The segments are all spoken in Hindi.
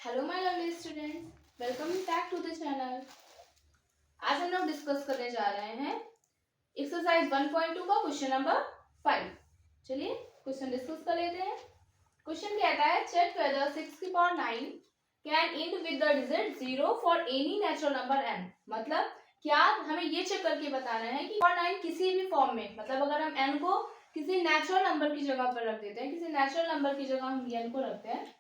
Hello my lovely students, welcome back to the channel. आज हम लोग डिस्कस करने जा रहे हैं एक्सरसाइज 1.2 का क्वेश्चन नंबर 5। चलिए क्वेश्चन डिस्कस कर लेते हैं। क्वेश्चन कहता है चेक वेदर 6 की power 9 can and with the digit 0 for any natural number n। मतलब क्या हमें ये चेक करके बताना है कि पावर 9 किसी भी फॉर्म में, मतलब अगर हम n को किसी नेचुरल नंबर की जगह पर रख देते हैं, किसी नेचुरल नंबर की जगह हम n को रखते हैं,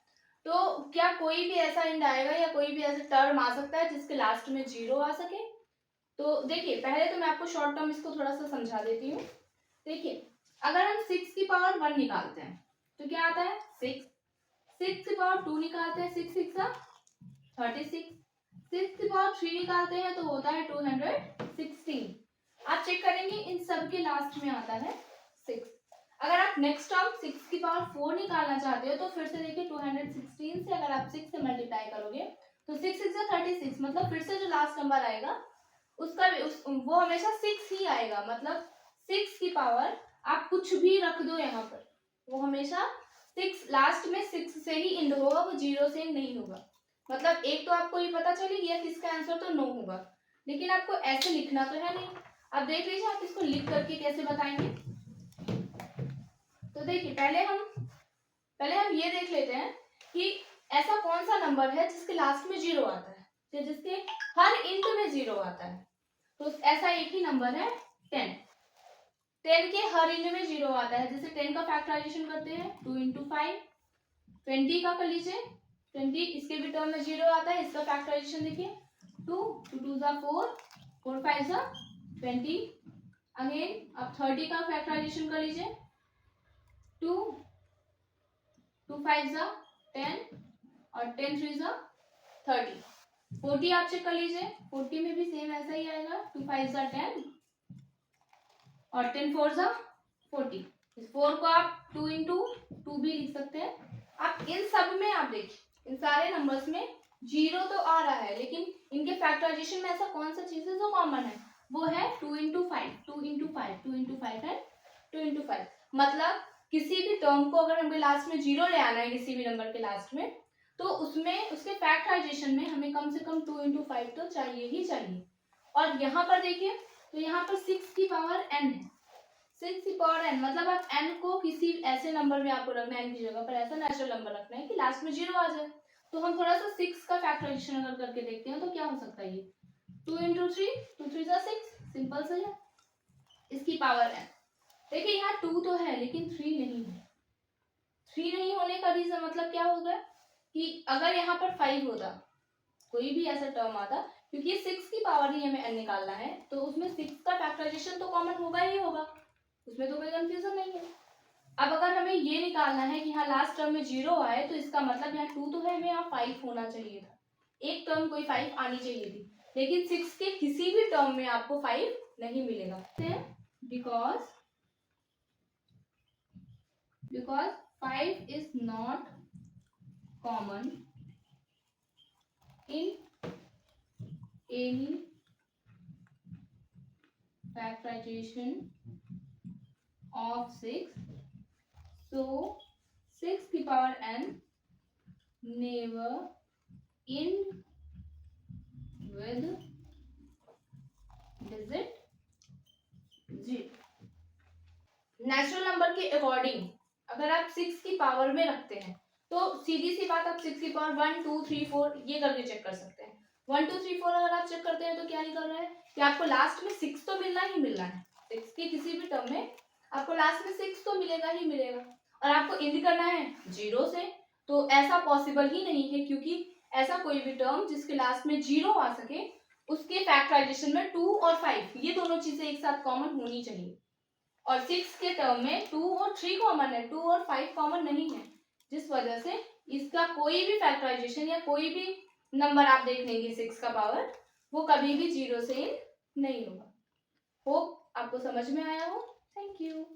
तो क्या कोई भी ऐसा इंड आएगा या कोई भी ऐसा टर्म आ सकता है जिसके लास्ट में 0 आ सके। तो देखिए पहले तो मैं आपको शॉर्ट टर्म इसको थोड़ा सा समझा देती हूँ। देखिए अगर हम 6 की पावर 1 निकालते हैं तो क्या आता है 6। 6 की पावर 2 निकालते हैं 6 6 36। 6 की पावर 3 निकालते हैं तो होता है 216। आप चेक करेंगे इन सब के लास्ट में आता है 6। अगर आप नेक्स्ट टर्म 6 की पावर 4 निकालना चाहते हो तो फिर से देखिए 216 से अगर आप 6 से मल्टीप्लाई करोगे तो 6 6 36, मतलब फिर से जो लास्ट नंबर आएगा उसका वो हमेशा 6 ही आएगा। मतलब 6 की पावर आप कुछ भी रख दो यहाँ पर, वो हमेशा 6 लास्ट में 6 से ही इंड होगा, वो 0 से नहीं होगा। मतलब एक तो आपको ये पता चली गया कि इसका आंसर तो नो होगा, लेकिन आपको ऐसे लिखना तो है नहीं। अब देख लीजिए आप इसको लिख करके कैसे बताएंगे। तो देखिए पहले हम ये देख लेते हैं कि ऐसा कौन सा नंबर है जिसके लास्ट में 0 आता है, तो जिसके हर इंट में 0 आता है। तो ऐसा एक ही नंबर है 10। 10 के हर इंट में 0 आता है। जैसे 10 का फैक्टराइजेशन करते हैं 2 इंटू 5। 20 का कर लीजिए 20, इसके भी टर्म में 0 आता है। इसका फैक्टराइजेशन देखिए 2 2 जा 4 4 5 जा 20। अगेन अब 30 का फैक्टराइजेशन कर लीजिए 2 2 5 जा 10 और 10 3 जा 30। 40 आप चेक कर लीजिए, 40 में भी सेम ऐसा ही आएगा 2 5 जा 10 और 10 4 जा 40। इस 4 को आप 2 इंटू 2 भी लिख सकते हैं। आप इन सब में आप देखिए इन सारे नंबर्स में 0 तो आ रहा है, लेकिन इनके फैक्टराइजेशन में ऐसा कौन सा चीज है जो कॉमन है, वो है 2 इंटू 5 2 इंटू 5 2 इंटू 5 है 2 इंटू 5। मतलब किसी भी टर्म को अगर हमें लास्ट में 0 ले आना है किसी भी नंबर के लास्ट में, तो उसमें उसके फैक्टराइजेशन में हमें कम से कम 2 इंटू 5 तो चाहिए ही चाहिए। और यहाँ पर देखिए तो यहाँ पर 6 की पावर n है। 6 की पावर n मतलब आप n को किसी ऐसे नंबर में आपको रखना है, n की जगह पर ऐसा नेचुरल नंबर रखना है कि लास्ट में 0 आ जाए। तो हम थोड़ा सा 6 का फैक्टराइजेशन अगर करके देखते हैं तो क्या हो सकता है, ये 2 इंटू 3 2 3 जा 6, सिंपल सा है। इसकी पावर n देखिए यहाँ 2 तो है लेकिन 3 नहीं है। 3 नहीं होने का रीजन मतलब क्या होगा कि अगर यहाँ पर 5 होता, कोई भी ऐसा टर्म आता, क्योंकि 6 की पावर ही हमें n निकालना है तो उसमें 6 का फैक्टराइजेशन तो कॉमन होगा ही होगा, उसमें तो कोई कंफ्यूजन नहीं है। अब अगर हमें ये निकालना है कि यहाँ लास्ट टर्म में 0 आए तो इसका मतलब यहाँ 2 तो है, हमें यहाँ 5 होना चाहिए था, एक टर्म कोई 5 आनी चाहिए थी, लेकिन 6 के किसी भी टर्म में आपको 5 नहीं मिलेगा। Because 5 is not common in any factorization of 6, so 6 की power n never end with digit 0। Natural number के अकॉर्डिंग अगर आप 6 की पावर में रखते हैं तो सीधी सी बात, आप 6 की पावर 1 2 3 4 ये करके चेक कर सकते हैं। 1 2 3 4 अगर आप चेक करते हैं तो क्या निकल रहा है कि आपको लास्ट में 6 तो मिलना ही मिलना है। 6 की किसी भी टर्म में आपको लास्ट में 6 तो मिलेगा ही मिलेगा, और आपको इंड करना है 0 से, तो ऐसा पॉसिबल ही नहीं है, क्योंकि ऐसा कोई भी टर्म जिसके लास्ट में 0 आ सके उसके फैक्टराइजेशन में 2 और 5 ये दोनों चीजें एक साथ कॉमन होनी चाहिए। और 6 के टर्म में 2 और 3 कॉमन है, 2 और 5 कॉमन नहीं है, जिस वजह से इसका कोई भी फैक्टराइजेशन या कोई भी नंबर आप देख लेंगे 6 का पावर वो कभी भी 0 से नहीं होगा। होप आपको समझ में आया हो। Thank you.